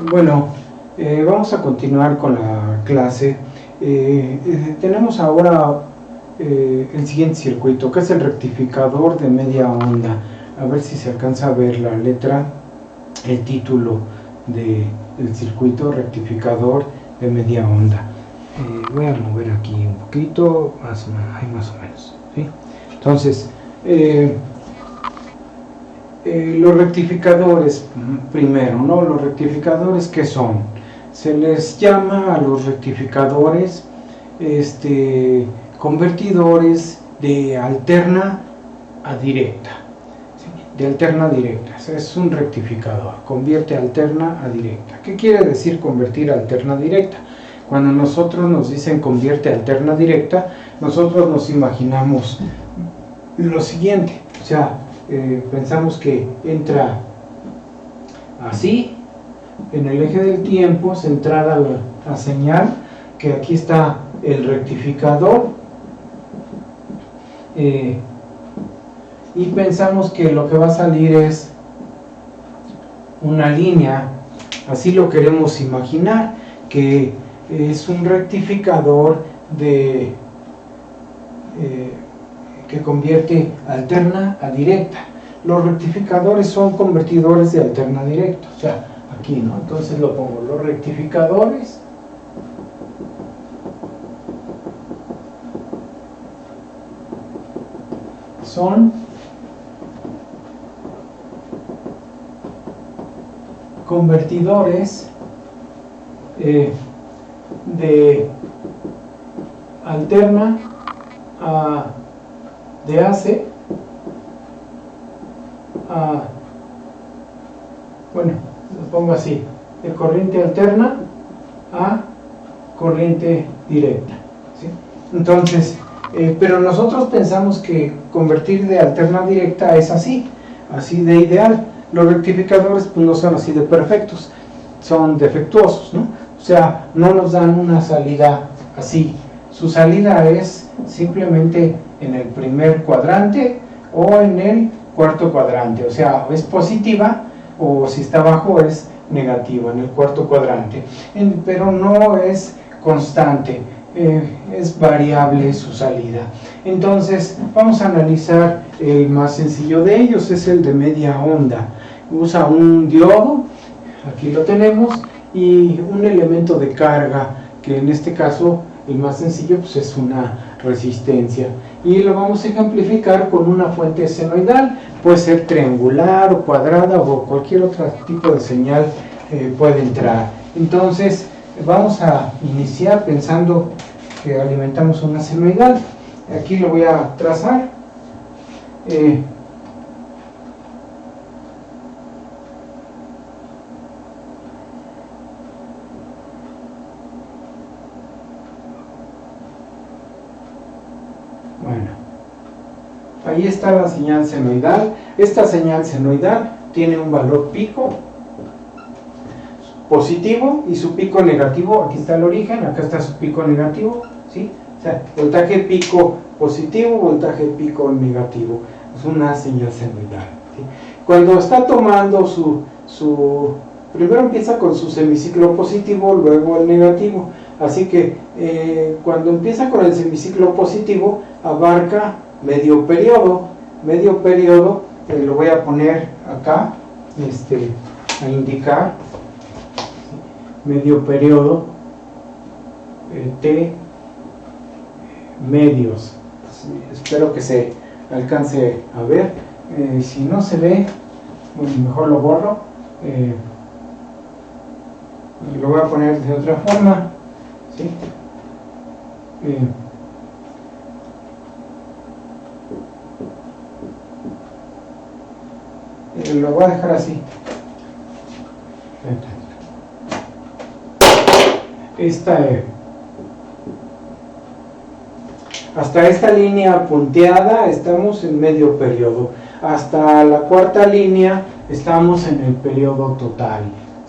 Bueno, vamos a continuar con la clase. Tenemos ahora el siguiente circuito, que es el rectificador de media onda. A ver si se alcanza a ver la letra, el título del circuito rectificador de media onda. Voy a mover aquí un poquito, más o menos, ¿sí? Entonces, los rectificadores, primero, ¿no? Los rectificadores, ¿qué son? Se les llama a los rectificadores convertidores de alterna a directa, ¿sí? De alterna a directa, es un rectificador, convierte alterna a directa. ¿Qué quiere decir convertir alterna a directa? Cuando nosotros nos dicen convierte alterna a directa, nosotros nos imaginamos lo siguiente, o sea, pensamos que entra así, en el eje del tiempo, centrada la señal, que aquí está el rectificador, y pensamos que lo que va a salir es una línea, así lo queremos imaginar, que es un rectificador que convierte alterna a directa. Los rectificadores son convertidores de alterna a directa, o sea, aquí, ¿no? Entonces lo pongo, los rectificadores son convertidores de alterna a de AC a, bueno, lo pongo así, de corriente alterna a corriente directa, ¿sí? Entonces, pero nosotros pensamos que convertir de alterna a directa es así de ideal. Los rectificadores pues no son así de perfectos, son defectuosos, ¿no? O sea, no nos dan una salida así. Su salida es simplemente en el primer cuadrante o en el cuarto cuadrante, o sea, es positiva, o si está abajo es negativa en el cuarto cuadrante, pero no es constante, es variable su salida. Entonces vamos a analizar el más sencillo de ellos, es el de media onda. Usa un diodo, aquí lo tenemos, y un elemento de carga, que en este caso el más sencillo pues es una resistencia, y lo vamos a ejemplificar con una fuente senoidal, puede ser triangular o cuadrada o cualquier otro tipo de señal puede entrar. Entonces vamos a iniciar pensando que alimentamos una senoidal. Aquí lo voy a trazar. Bueno, ahí está la señal senoidal. Esta señal senoidal tiene un valor pico positivo y su pico negativo. Aquí está el origen, acá está su pico negativo, ¿sí? O sea, voltaje pico positivo, voltaje pico negativo. Es una señal senoidal, ¿sí? Cuando está tomando primero empieza con su semiciclo positivo, luego el negativo. Así que cuando empieza con el semiciclo positivo, abarca medio periodo. Medio periodo lo voy a poner acá, a indicar medio periodo, T medios. Espero que se alcance a ver. Si no se ve, bueno, mejor lo borro. Lo voy a poner de otra forma, ¿sí? Lo voy a dejar así. Hasta esta línea punteada estamos en medio periodo. Hasta la cuarta línea estamos en el periodo total,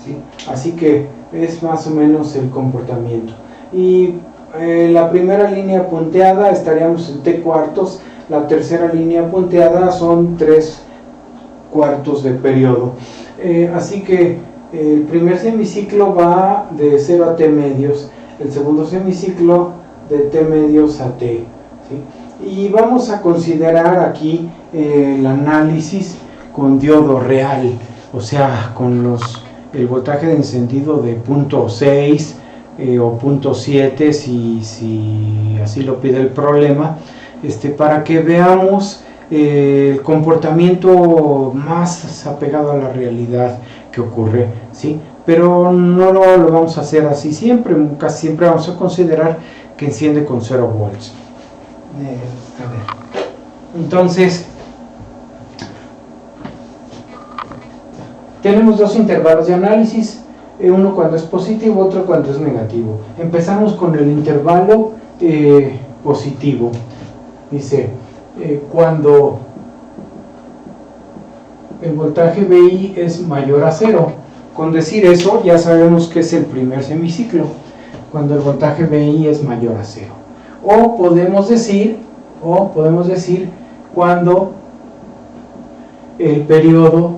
¿sí? Así que es más o menos el comportamiento. Y la primera línea punteada estaríamos en T cuartos. La tercera línea punteada son 3 cuartos de periodo. Así que el primer semiciclo va de 0 a T medios, el segundo semiciclo de T medios a T, ¿sí? Y vamos a considerar aquí el análisis con diodo real, o sea, con el voltaje de encendido de 0.6 o 0.7 si así lo pide el problema, para que veamos el comportamiento más apegado a la realidad que ocurre, ¿sí? Pero no lo vamos a hacer así siempre, casi siempre vamos a considerar que enciende con 0 volts. A ver. Entonces, tenemos dos intervalos de análisis, uno cuando es positivo, otro cuando es negativo. Empezamos con el intervalo positivo. Dice, cuando el voltaje VI es mayor a 0. Con decir eso ya sabemos que es el primer semiciclo, cuando el voltaje VI es mayor a 0. O podemos decir cuando el periodo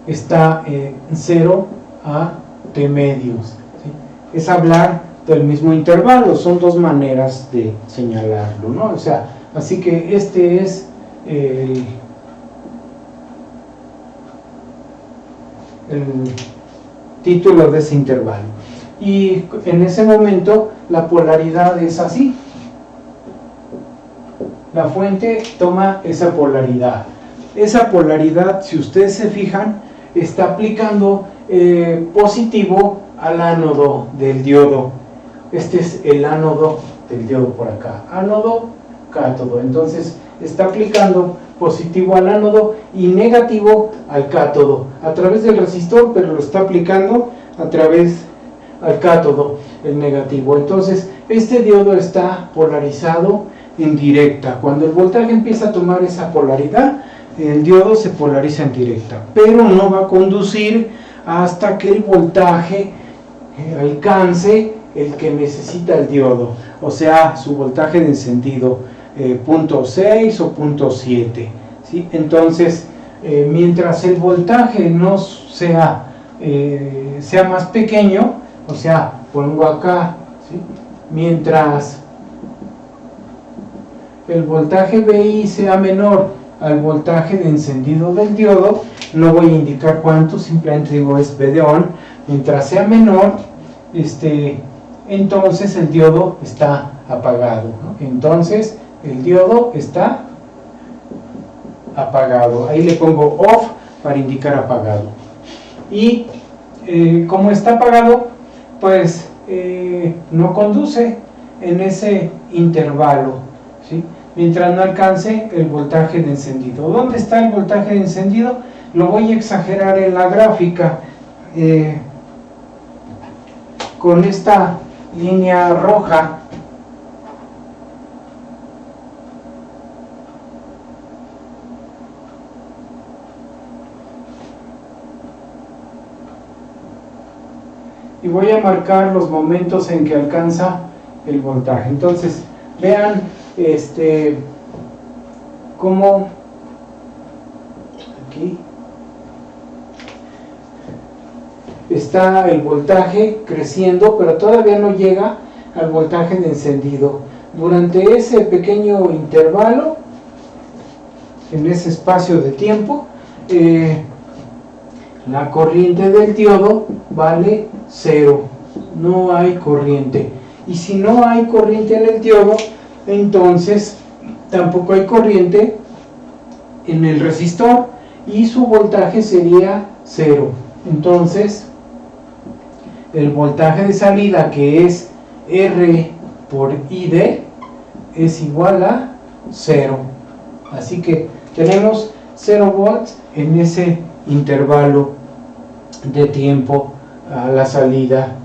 está en 0 a T medios, ¿sí? Es hablar del mismo intervalo, son dos maneras de señalarlo, ¿no? O sea, así que este es el título de ese intervalo. Y en ese momento la polaridad es así. La fuente toma esa polaridad. Esa polaridad, si ustedes se fijan, está aplicando positivo al ánodo del diodo. Este es el ánodo del diodo por acá. Ánodo, cátodo. Entonces está aplicando positivo al ánodo y negativo al cátodo a través del resistor, pero lo está aplicando a través al cátodo, el negativo. Entonces este diodo está polarizado en directa. Cuando el voltaje empieza a tomar esa polaridad, el diodo se polariza en directa, pero no va a conducir hasta que el voltaje alcance el que necesita el diodo, o sea, su voltaje de encendido 0.6 o 0.7, ¿sí? Entonces, mientras el voltaje no sea más pequeño, o sea, pongo acá, ¿sí? Mientras el voltaje VI sea menor al voltaje de encendido del diodo, no voy a indicar cuánto, simplemente digo es V de on. Mientras sea menor, entonces el diodo está apagado, ¿no? Entonces el diodo está apagado. Ahí le pongo off para indicar apagado. Y como está apagado, pues no conduce en ese intervalo, ¿sí? Mientras no alcance el voltaje de encendido. ¿Dónde está el voltaje de encendido? Lo voy a exagerar en la gráfica con esta línea roja. Y voy a marcar los momentos en que alcanza el voltaje. Entonces, vean cómo aquí está el voltaje creciendo, pero todavía no llega al voltaje de encendido. Durante ese pequeño intervalo, en ese espacio de tiempo, la corriente del diodo vale 0, no hay corriente. Y si no hay corriente en el diodo, entonces tampoco hay corriente en el resistor y su voltaje sería 0. Entonces el voltaje de salida, que es R por ID, es igual a 0. Así que tenemos 0 volts en ese intervalo de tiempo a la salida.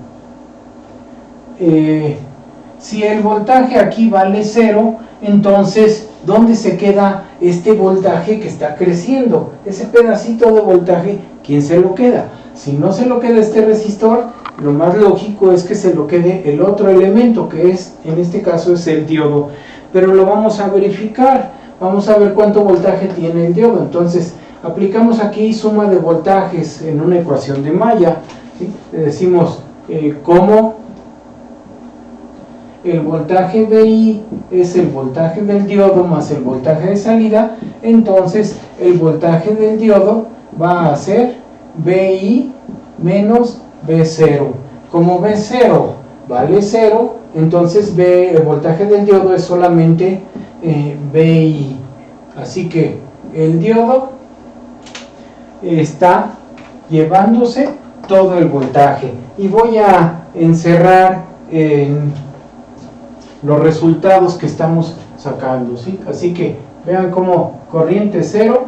Si el voltaje aquí vale 0, entonces ¿dónde se queda este voltaje que está creciendo? Ese pedacito de voltaje, ¿quién se lo queda? Si no se lo queda este resistor, lo más lógico es que se lo quede el otro elemento, que es, en este caso, es el diodo. Pero lo vamos a verificar. Vamos a ver cuánto voltaje tiene el diodo. Entonces, aplicamos aquí suma de voltajes en una ecuación de malla, ¿sí? Le decimos como el voltaje VI es el voltaje del diodo más el voltaje de salida, entonces el voltaje del diodo va a ser VI menos V0. Como V0 vale 0, entonces el voltaje del diodo es solamente VI. Así que el diodo está llevándose todo el voltaje. Y voy a encerrar en los resultados que estamos sacando, ¿sí? Así que vean cómo corriente 0,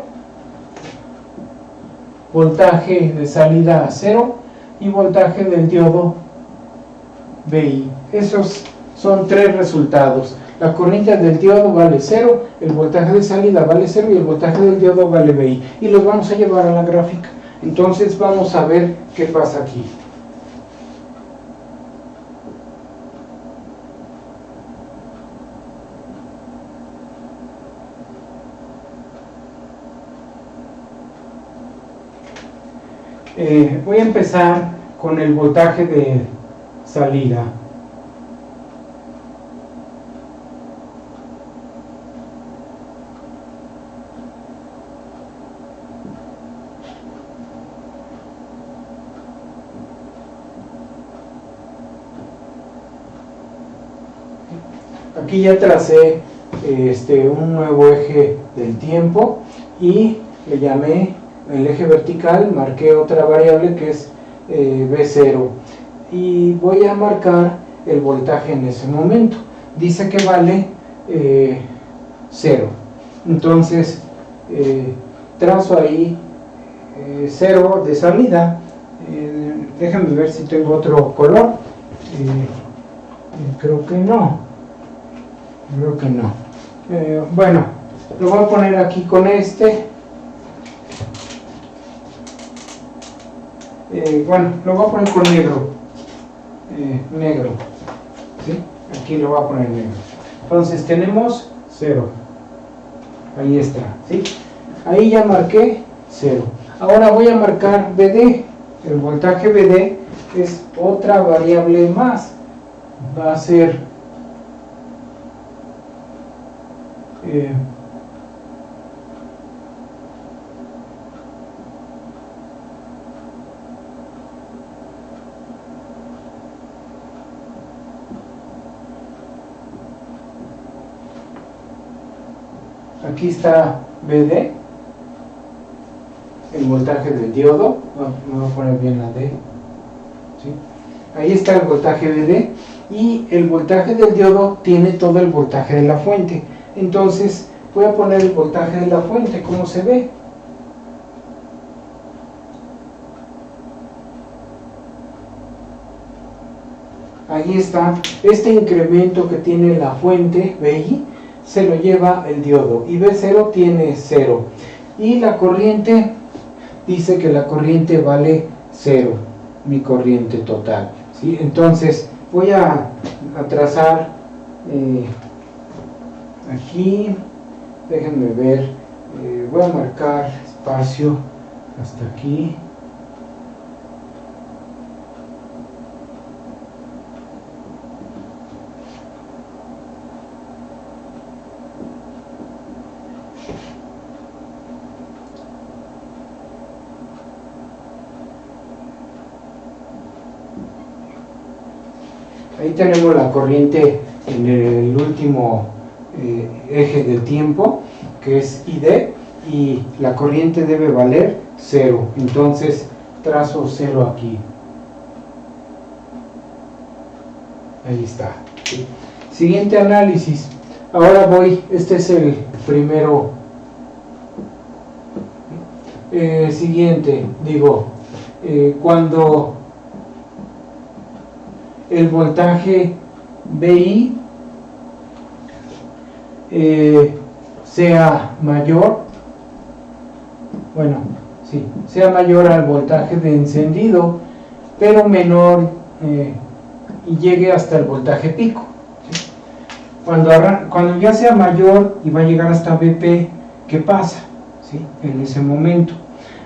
voltaje de salida a 0 y voltaje del diodo VI. Esos son tres resultados. La corriente del diodo vale 0, el voltaje de salida vale 0 y el voltaje del diodo vale VI. Y los vamos a llevar a la gráfica. Entonces vamos a ver qué pasa aquí. Voy a empezar con el voltaje de salida. Aquí ya tracé un nuevo eje del tiempo y le llamé el eje vertical, marqué otra variable que es V0 y voy a marcar el voltaje en ese momento. Dice que vale 0, entonces trazo ahí 0 de salida. Déjame ver si tengo otro color. Creo que no. Bueno, lo voy a poner aquí con este. Bueno, lo voy a poner con negro. Negro. ¿Sí? Aquí lo voy a poner negro. Entonces tenemos 0. Ahí está. ¿Sí? Ahí ya marqué 0. Ahora voy a marcar VD. El voltaje VD es otra variable más. Va a ser aquí está VD, el voltaje del diodo. Me voy a poner bien la D. ¿Sí? Ahí está el voltaje VD y el voltaje del diodo tiene todo el voltaje de la fuente. Entonces voy a poner el voltaje de la fuente, ¿cómo se ve? Ahí está, este incremento que tiene la fuente VI se lo lleva el diodo y V0 tiene 0 y la corriente dice que la corriente vale 0, mi corriente total, ¿sí? Entonces voy a trazar aquí, déjenme ver, voy a marcar espacio hasta aquí. Ahí tenemos la corriente en el último eje del tiempo, que es ID, y la corriente debe valer 0. Entonces trazo 0 aquí. Ahí está. Siguiente análisis. Ahora voy, este es el primero. Siguiente, digo, cuando el voltaje VI sea mayor, sea mayor al voltaje de encendido, pero menor y llegue hasta el voltaje pico. ¿Sí? Cuando ya sea mayor y va a llegar hasta Vp, ¿qué pasa? ¿sí? En ese momento.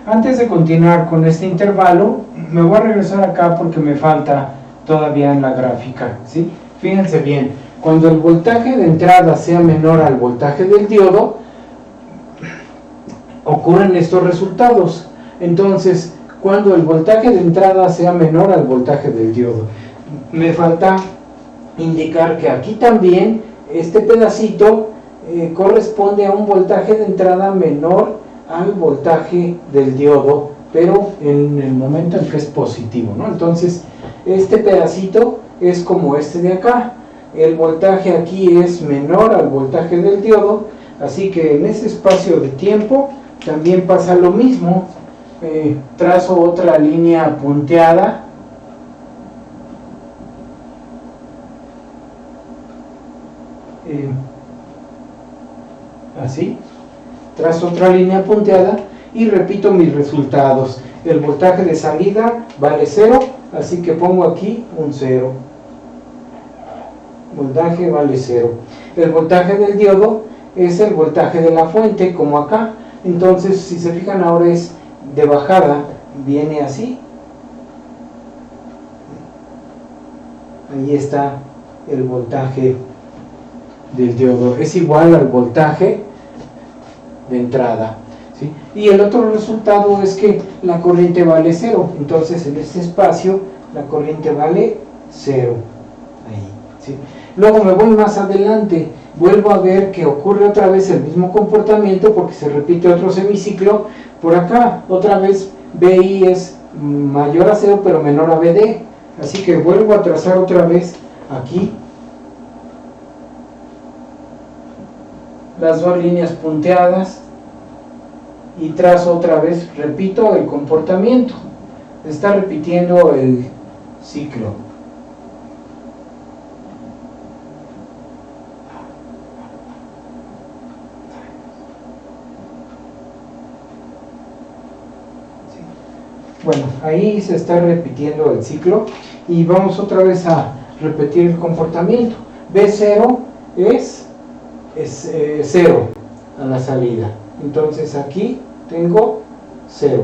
Antes de continuar con este intervalo, me voy a regresar acá porque me falta todavía en la gráfica, ¿sí? Fíjense bien, cuando el voltaje de entrada sea menor al voltaje del diodo, ocurren estos resultados. Entonces, cuando el voltaje de entrada sea menor al voltaje del diodo, me falta indicar que aquí también este pedacito corresponde a un voltaje de entrada menor al voltaje del diodo, pero en el momento en que es positivo, ¿no? Entonces, este pedacito es como este de acá. El voltaje aquí es menor al voltaje del diodo, así que en ese espacio de tiempo también pasa lo mismo. Trazo otra línea punteada. Así. Trazo otra línea punteada y repito mis resultados. El voltaje de salida vale 0, así que pongo aquí un 0. Voltaje vale 0. El voltaje del diodo es el voltaje de la fuente, como acá. Entonces, si se fijan, ahora es de bajada, viene así. Ahí está el voltaje del diodo. Es igual al voltaje de entrada, ¿sí? Y el otro resultado es que la corriente vale 0. Entonces, en este espacio, la corriente vale 0. Ahí, ¿sí? Luego me voy más adelante, vuelvo a ver que ocurre otra vez el mismo comportamiento porque se repite otro semiciclo. Por acá, otra vez BI es mayor a 0 pero menor a BD. Así que vuelvo a trazar otra vez aquí las dos líneas punteadas y trazo otra vez, repito el comportamiento. Está repitiendo el ciclo. Bueno, ahí se está repitiendo el ciclo y vamos otra vez a repetir el comportamiento. B0 es 0 a la salida. Entonces aquí tengo 0.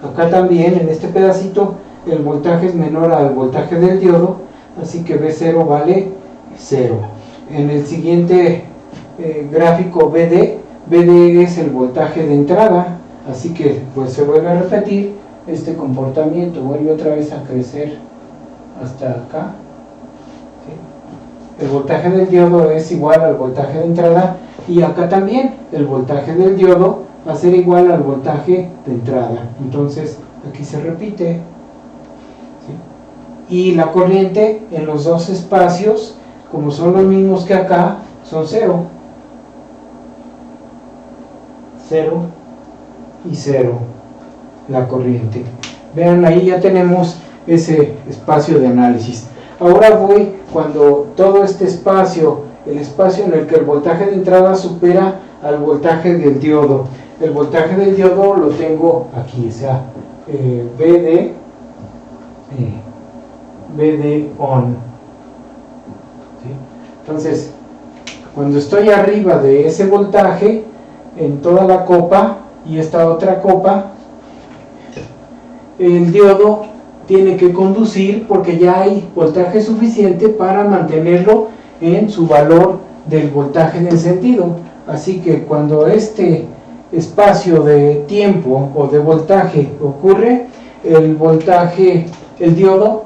Acá también en este pedacito el voltaje es menor al voltaje del diodo, así que B0 vale 0. En el siguiente gráfico BD es el voltaje de entrada, así que pues se vuelve a repetir este comportamiento, vuelve otra vez a crecer hasta acá, ¿sí? El voltaje del diodo es igual al voltaje de entrada y acá también el voltaje del diodo va a ser igual al voltaje de entrada. Entonces aquí se repite, ¿sí? Y la corriente en los dos espacios, como son los mismos que acá, son 0. 0 y 0 la corriente. Vean, ahí ya tenemos ese espacio de análisis. Ahora voy, cuando todo este espacio, el espacio en el que el voltaje de entrada supera al voltaje del diodo. El voltaje del diodo lo tengo aquí, o sea, BD on. ¿Sí? Entonces, cuando estoy arriba de ese voltaje, en toda la copa y esta otra copa, el diodo tiene que conducir porque ya hay voltaje suficiente para mantenerlo en su valor del voltaje de encendido. Así que cuando este espacio de tiempo o de voltaje ocurre, el diodo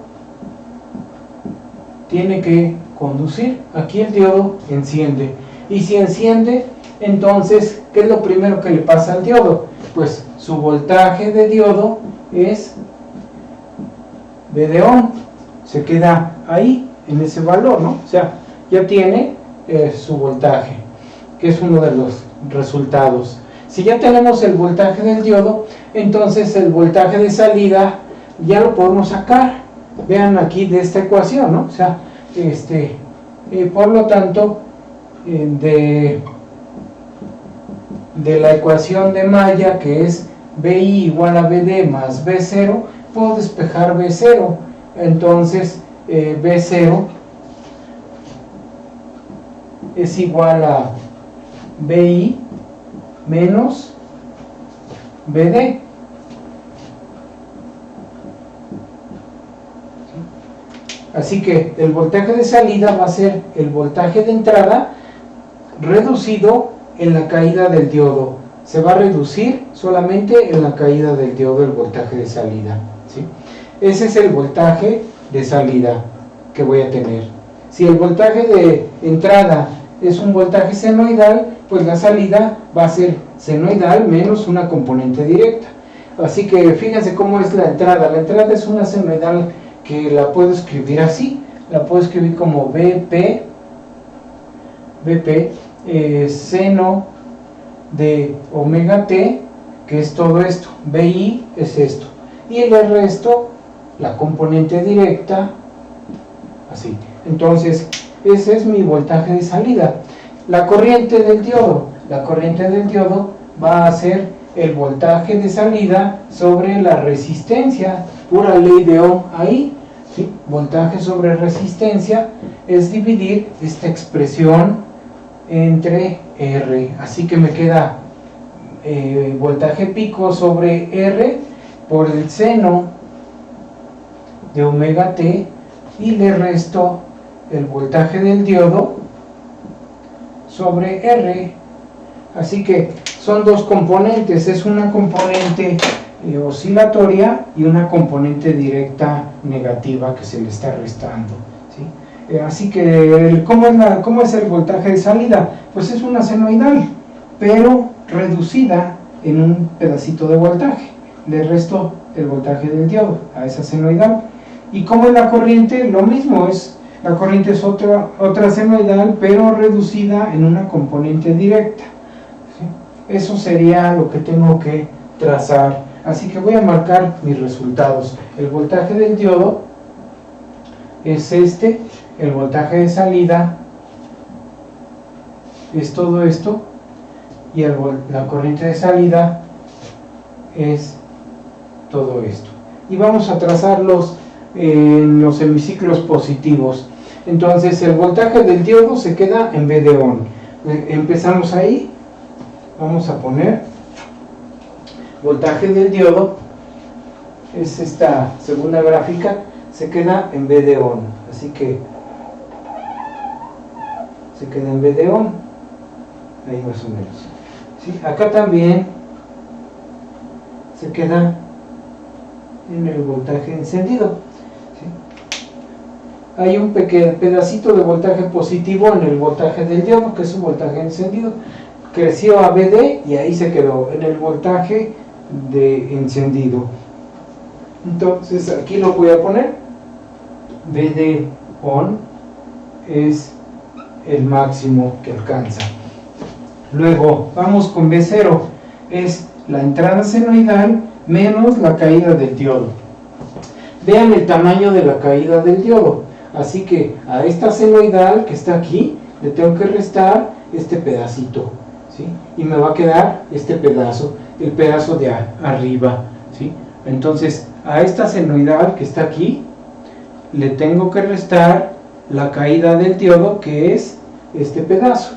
tiene que conducir. Aquí el diodo enciende, y si enciende, entonces, ¿qué es lo primero que le pasa al diodo? Pues su voltaje de diodo es BD on, se queda ahí en ese valor, ¿no? O sea, ya tiene su voltaje, que es uno de los resultados. Si ya tenemos el voltaje del diodo, entonces el voltaje de salida ya lo podemos sacar. Vean aquí de esta ecuación, ¿no? O sea, por lo tanto, de la ecuación de Maya, que es BI igual a BD más B0, puedo despejar B0. Entonces, B0 es igual a BI menos BD. Así que el voltaje de salida va a ser el voltaje de entrada reducido en la caída del diodo. Se va a reducir solamente en la caída del diodo el voltaje de salida, ¿sí? Ese es el voltaje de salida que voy a tener. Si el voltaje de entrada es un voltaje senoidal, pues la salida va a ser senoidal menos una componente directa. Así que fíjense cómo es la entrada. La entrada es una senoidal que la puedo escribir así. La puedo escribir como BP seno de omega t, que es todo esto. BI es esto. Y el resto, la componente directa, así. Entonces, ese es mi voltaje de salida. La corriente del diodo va a ser el voltaje de salida sobre la resistencia, pura ley de Ohm ahí, ¿sí? Voltaje sobre resistencia es dividir esta expresión entre R, así que me queda voltaje pico sobre R por el seno de omega t, y le resto el voltaje del diodo sobre R. Así que son dos componentes, es una componente oscilatoria y una componente directa negativa que se le está restando, ¿sí? Así que ¿cómo es el voltaje de salida? Pues es una senoidal, pero reducida en un pedacito de voltaje. Le resto el voltaje del diodo a esa senoidal. ¿Y cómo es la corriente? Lo mismo, la corriente es otra senoidal, pero reducida en una componente directa, ¿sí? Eso sería lo que tengo que trazar. Así que voy a marcar mis resultados. El voltaje del diodo es este, el voltaje de salida es todo esto, y la corriente de salida es todo esto. Y vamos a trazarlos en los hemiciclos positivos. Entonces el voltaje del diodo se queda en B de Ohm. Empezamos ahí, vamos a poner voltaje del diodo, es esta segunda gráfica, se queda en B de Ohm, así que se queda en B de Ohm, ahí más o menos, ¿sí? Acá también se queda en el voltaje encendido, ¿sí? Hay un pedacito de voltaje positivo en el voltaje del diodo, que es un voltaje encendido, creció a BD y ahí se quedó en el voltaje de encendido. Entonces aquí lo voy a poner, BD on es el máximo que alcanza. Luego vamos con B0, es la entrada senoidal menos la caída del diodo. Vean el tamaño de la caída del diodo, así que a esta senoidal que está aquí le tengo que restar este pedacito, ¿sí? Y me va a quedar este pedazo, el pedazo de arriba, ¿sí? Entonces a esta senoidal que está aquí le tengo que restar la caída del diodo, que es este pedazo,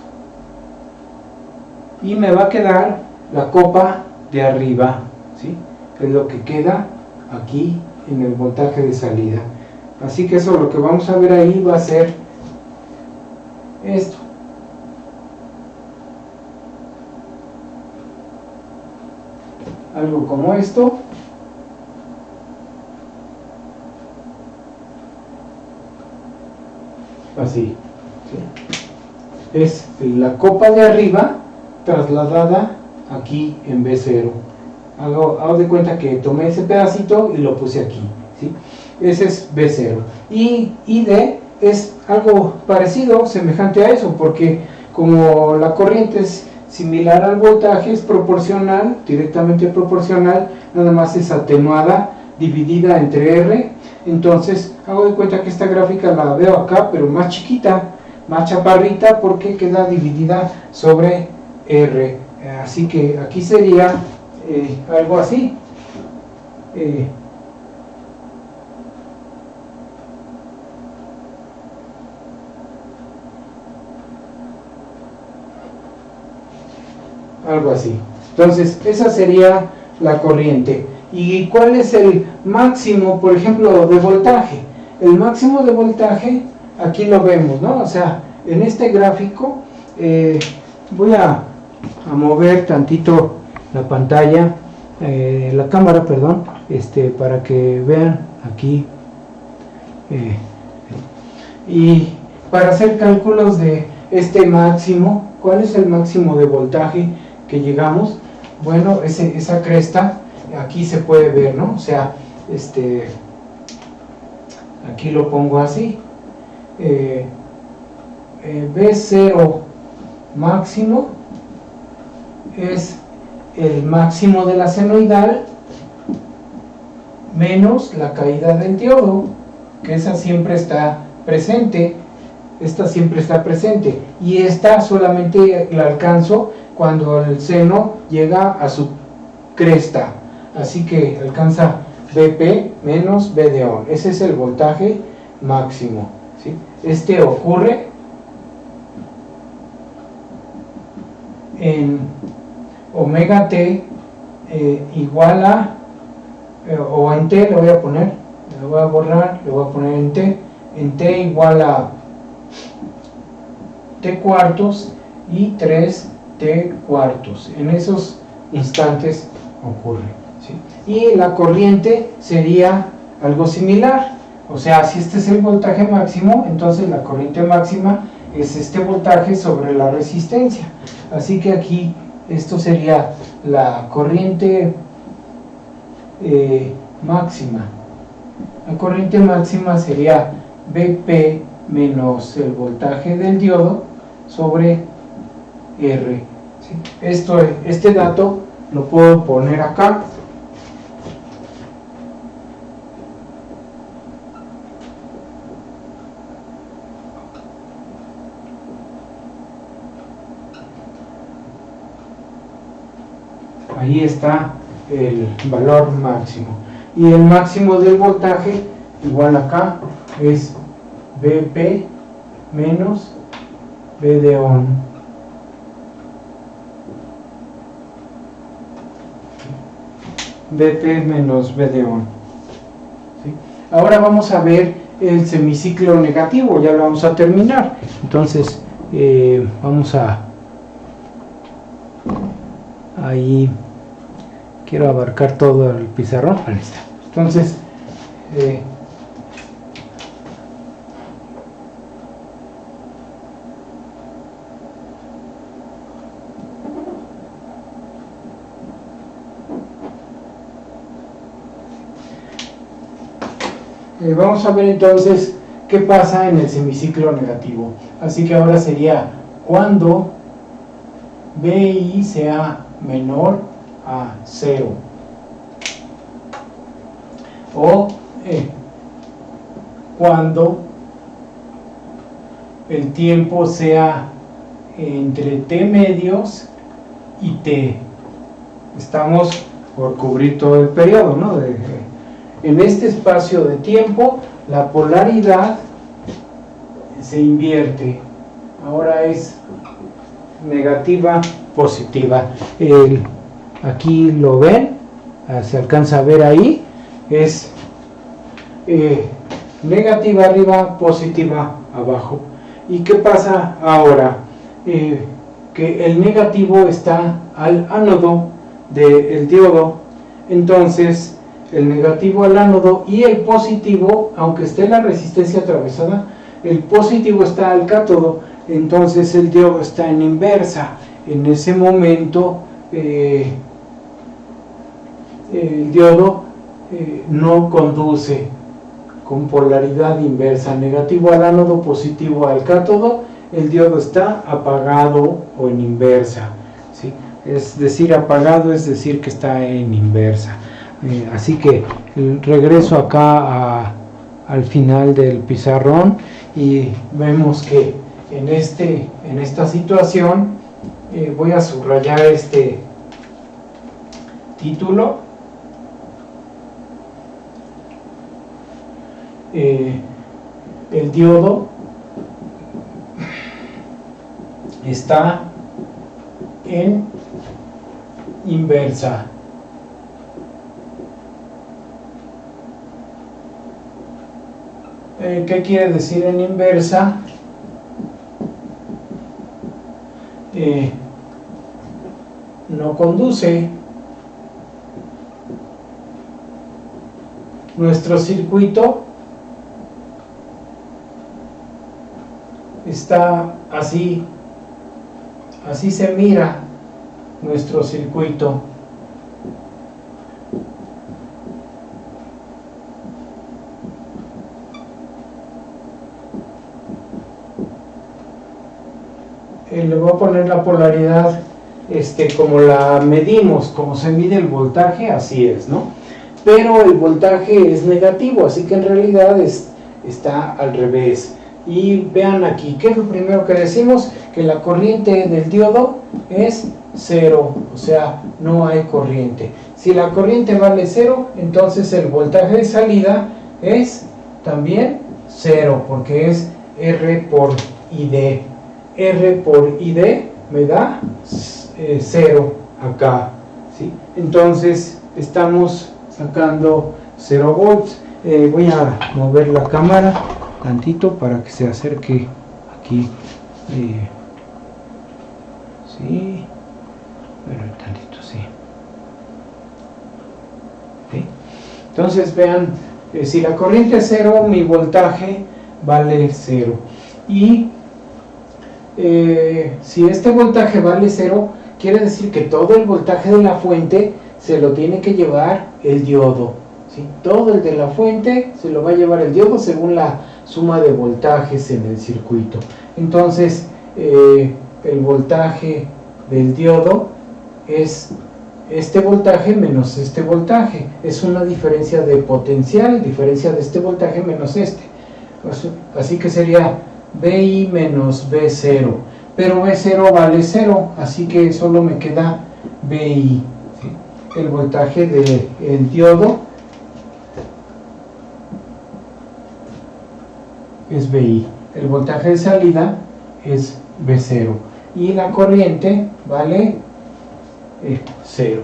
y me va a quedar la copa de arriba, ¿sí? Es lo que queda aquí en el voltaje de salida. Así que eso, lo que vamos a ver ahí va a ser esto. Algo como esto. Así, ¿sí? Es la copa de arriba trasladada aquí en B0. Hago de cuenta que tomé ese pedacito y lo puse aquí, ¿sí? Ese es B0. Y D es algo parecido, semejante a eso, porque como la corriente es similar al voltaje, es proporcional, directamente proporcional, nada más es atenuada, dividida entre R. Entonces hago de cuenta que esta gráfica la veo acá, pero más chiquita, más chaparrita, porque queda dividida sobre R. Así que aquí sería algo así. Algo así. Entonces esa sería la corriente. ¿Y cuál es el máximo, por ejemplo, de voltaje? El máximo de voltaje, aquí lo vemos, ¿no? O sea, en este gráfico, voy a mover tantito la pantalla, la cámara, perdón, para que vean aquí. Y para hacer cálculos de este máximo, ¿cuál es el máximo de voltaje que llegamos? Bueno, esa cresta, aquí se puede ver, ¿no? O sea, aquí lo pongo así, V0 máximo es el máximo de la senoidal menos la caída del diodo, que esa siempre está presente, esta siempre está presente, y esta solamente la alcanzo cuando el seno llega a su cresta, así que alcanza Vp menos V de on. Ese es el voltaje máximo, ¿sí? Este ocurre en omega t igual a, o en t le voy a poner, le voy a borrar, le voy a poner en t igual a t cuartos y 3t cuartos. En esos instantes ocurre, ¿sí? Y la corriente sería algo similar, o sea, si este es el voltaje máximo, entonces la corriente máxima es este voltaje sobre la resistencia. Así que aquí esto sería la corriente máxima. La corriente máxima sería Vp menos el voltaje del diodo sobre R, ¿sí? Este dato lo puedo poner acá. Ahí está el valor máximo. Y el máximo del voltaje, igual acá, es Vp menos V de on. Vp menos V de on. ¿Sí? Ahora vamos a ver el semiciclo negativo, ya lo vamos a terminar. Entonces, vamos a... Ahí quiero abarcar todo el pizarrón. Ahí está. Entonces, vamos a ver entonces qué pasa en el semiciclo negativo. Así que ahora sería cuando BI sea menor a 0 o cuando el tiempo sea entre t medios y t. Estamos por cubrir todo el periodo, ¿no? En este espacio de tiempo la polaridad se invierte, ahora es negativa positiva. Aquí lo ven, se alcanza a ver ahí, es negativa arriba, positiva abajo. ¿Y qué pasa ahora? Que el negativo está al ánodo del diodo, entonces el negativo al ánodo y el positivo, aunque esté la resistencia atravesada, el positivo está al cátodo, entonces el diodo está en inversa. En ese momento el diodo no conduce con polaridad inversa, negativo al ánodo, positivo al cátodo, el diodo está apagado o en inversa, ¿sí? Es decir, apagado es decir que está en inversa. Así que regreso acá al final del pizarrón y vemos que en esta situación voy a subrayar este título. El diodo está en inversa. ¿Qué quiere decir en inversa? No conduce. Nuestro circuito está así, así se mira nuestro circuito. Le voy a poner la polaridad como la medimos, como se mide el voltaje, así es, ¿no? Pero el voltaje es negativo, así que en realidad está al revés. Y vean aquí, ¿qué es lo primero que decimos? Que la corriente del diodo es 0, o sea, no hay corriente. Si la corriente vale 0, entonces el voltaje de salida es también 0, porque es R por ID. R por ID me da 0 acá, ¿sí? Entonces estamos sacando 0 volts. Voy a mover la cámara tantito para que se acerque aquí, sí, bueno, tantito, sí. ¿Sí? Entonces vean, si la corriente es 0, mi voltaje vale 0, y si este voltaje vale 0, quiere decir que todo el voltaje de la fuente se lo tiene que llevar el diodo, ¿sí? Todo el de la fuente se lo va a llevar el diodo según la suma de voltajes en el circuito. Entonces el voltaje del diodo es este voltaje menos este voltaje. Es una diferencia de potencial, diferencia de este voltaje menos este. Así que sería VI menos V0, pero V0 vale 0, así que solo me queda VI, ¿sí? El voltaje del diodo es VI, el voltaje de salida es V0 y la corriente vale 0.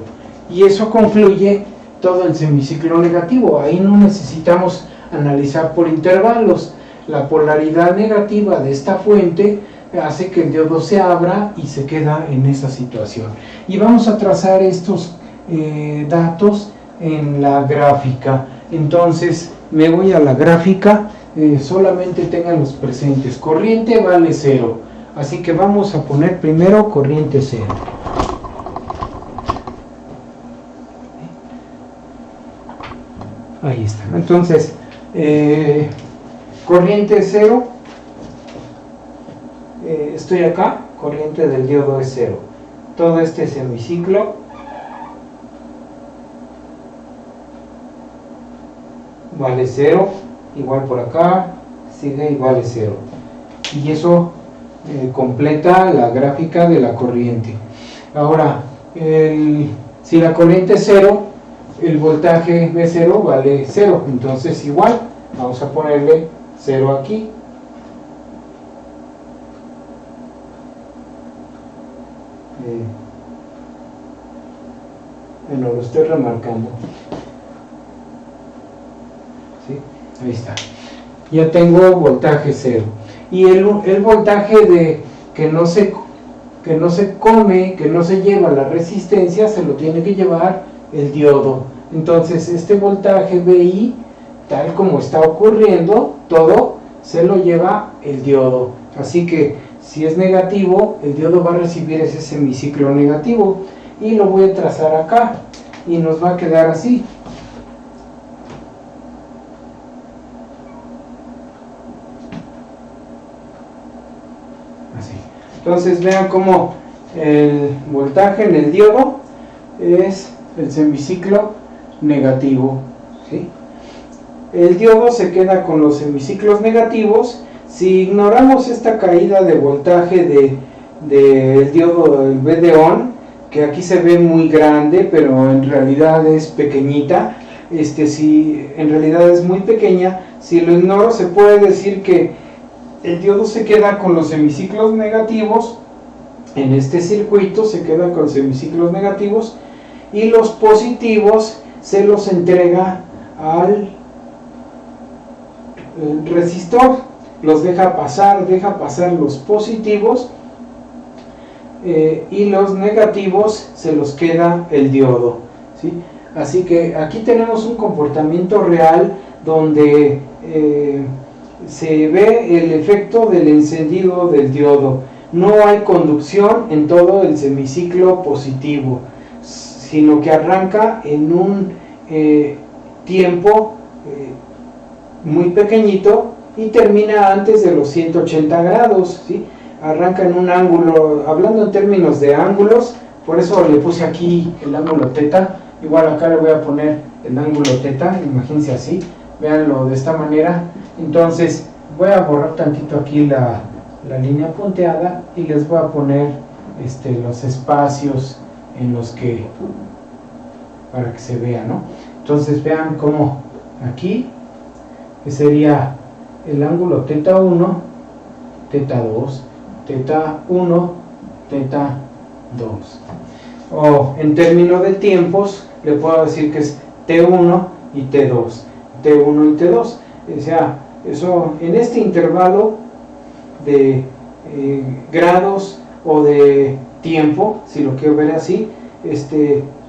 Y eso concluye todo el semiciclo negativo. Ahí no necesitamos analizar por intervalos. La polaridad negativa de esta fuente hace que el diodo se abra y se queda en esa situación. Y vamos a trazar estos datos en la gráfica. Entonces me voy a la gráfica, solamente tengan los presentes. Corriente vale 0, así que vamos a poner primero corriente 0. Ahí está. Entonces corriente 0, estoy acá, corriente del diodo es 0. Todo este semiciclo vale 0, igual por acá, sigue y vale 0. Y eso completa la gráfica de la corriente. Ahora, si la corriente es 0, el voltaje V0 vale 0, entonces igual, vamos a ponerle 0 aquí. Bueno, lo estoy remarcando. ¿Sí? Ahí está. Ya tengo voltaje 0. Y el voltaje que no se come, que no se lleva la resistencia, se lo tiene que llevar el diodo. Entonces este voltaje VI, tal como está ocurriendo, todo se lo lleva el diodo. Así que si es negativo, el diodo va a recibir ese semiciclo negativo. Y lo voy a trazar acá. Y nos va a quedar así. Así. Entonces vean cómo el voltaje en el diodo es el semiciclo negativo, ¿sí? El diodo se queda con los semiciclos negativos. Si ignoramos esta caída de voltaje del diodo, el V de ON, que aquí se ve muy grande, pero en realidad es pequeñita, si en realidad es muy pequeña, si lo ignoro, se puede decir que el diodo se queda con los semiciclos negativos. En este circuito se queda con semiciclos negativos y los positivos se los entrega el resistor los deja pasar los positivos, y los negativos se los queda el diodo, ¿sí? Así que aquí tenemos un comportamiento real donde se ve el efecto del encendido del diodo. No hay conducción en todo el semiciclo positivo, sino que arranca en un tiempo muy pequeñito y termina antes de los 180 grados, ¿sí? Arranca en un ángulo, hablando en términos de ángulos, por eso le puse aquí el ángulo teta. Igual acá le voy a poner el ángulo teta, imagínense así, véanlo de esta manera. Entonces voy a borrar tantito aquí la línea punteada y les voy a poner los espacios en los que, para que se vea, ¿no? Entonces vean cómo aquí, que sería el ángulo teta 1, teta 2, teta 1, teta 2. O en términos de tiempos, le puedo decir que es T1 y T2, T1 y T2. O sea, eso en este intervalo de grados o de tiempo, si lo quiero ver así,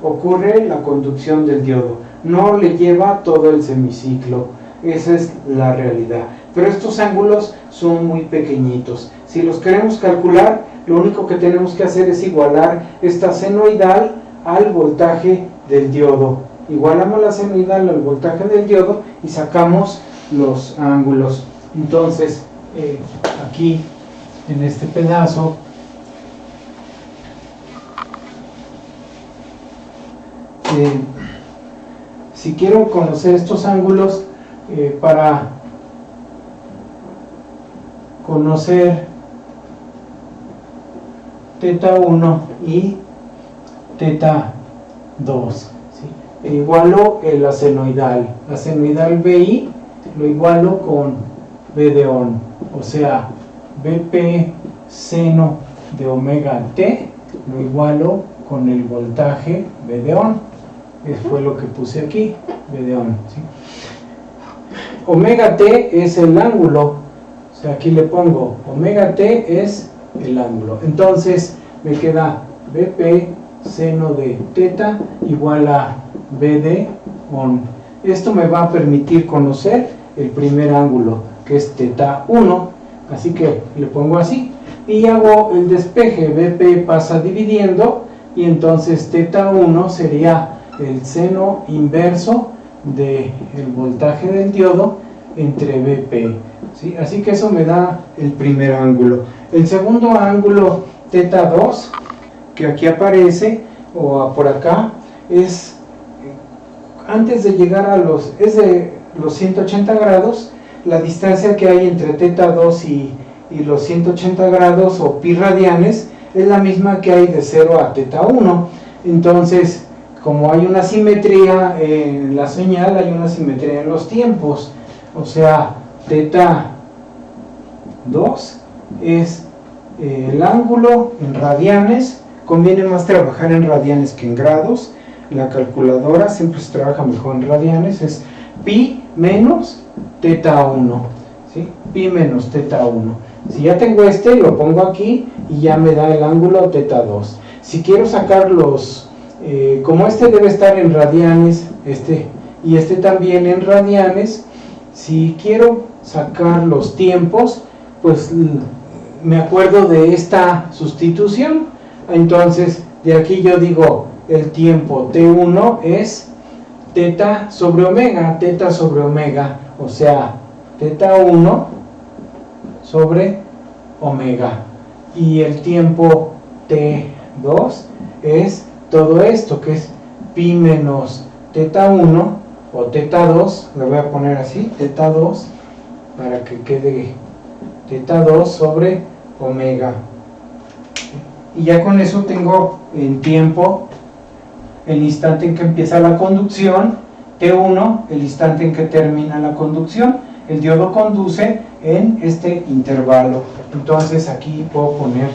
ocurre la conducción del diodo. No le lleva todo el semiciclo, esa es la realidad. Pero estos ángulos son muy pequeñitos. Si los queremos calcular, lo único que tenemos que hacer es igualar esta senoidal al voltaje del diodo. Igualamos la senoidal al voltaje del diodo y sacamos los ángulos. Entonces, aquí en este pedazo, si quiero conocer estos ángulos, para conocer teta 1 y teta 2, ¿sí? Igualo la senoidal BI, lo igualo con B de on, o sea, BP seno de omega T, lo igualo con el voltaje B de on. Eso fue lo que puse aquí, B de on, ¿sí? Omega T es el ángulo, o sea, aquí le pongo omega T es el ángulo. Entonces me queda BP seno de teta igual a B de on. Esto me va a permitir conocer el primer ángulo, que es teta 1, así que le pongo así y hago el despeje. BP pasa dividiendo y entonces teta 1 sería el seno inverso del voltaje del diodo entre BP, ¿sí? Así que eso me da el primer ángulo. El segundo ángulo, teta 2, que aquí aparece, o por acá, es antes de llegar a es de los 180 grados, la distancia que hay entre teta 2 y los 180 grados o pi radianes es la misma que hay de 0 a teta 1. Entonces, como hay una simetría en la señal, hay una simetría en los tiempos. O sea, teta 2 es el ángulo en radianes. Conviene más trabajar en radianes que en grados. La calculadora siempre se trabaja mejor en radianes. Es pi menos teta 1, ¿sí? Pi menos teta 1. Si ya tengo lo pongo aquí y ya me da el ángulo teta 2. Si quiero sacar como debe estar en radianes, y también en radianes, si quiero sacar los tiempos, pues me acuerdo de esta sustitución. Entonces, de aquí yo digo, el tiempo T1 es teta sobre omega, o sea, teta 1 sobre omega. Y el tiempo T2 es todo esto, que es pi menos teta 1 o teta 2, le voy a poner así, teta 2, para que quede teta 2 sobre omega. Y ya con eso tengo en tiempo el instante en que empieza la conducción, T1, el instante en que termina la conducción. El diodo conduce en este intervalo. Entonces aquí puedo poner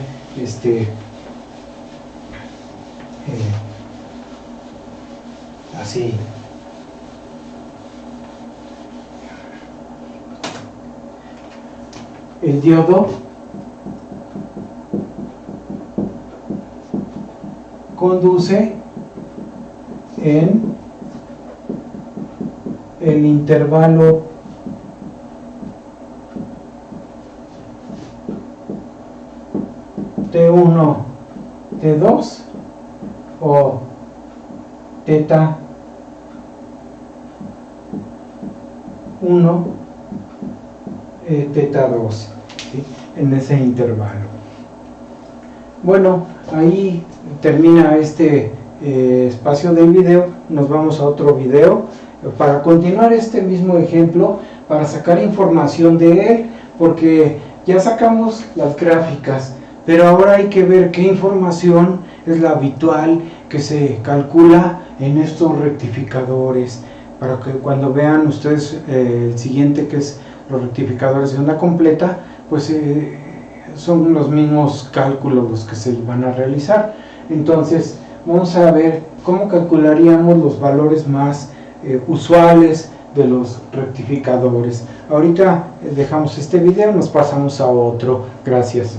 así. el diodo conduce en el intervalo T1, T2 o teta 1, teta 2, ¿sí? En ese intervalo. Bueno, ahí termina este espacio del video. Nos vamos a otro video para continuar este mismo ejemplo, para sacar información de él, porque ya sacamos las gráficas, pero ahora hay que ver qué información es la habitual que se calcula en estos rectificadores, para que cuando vean ustedes el siguiente, que es los rectificadores de onda completa, pues son los mismos cálculos los que se van a realizar. Entonces vamos a ver cómo calcularíamos los valores más usuales de los rectificadores. Ahorita dejamos este video, nos pasamos a otro. Gracias.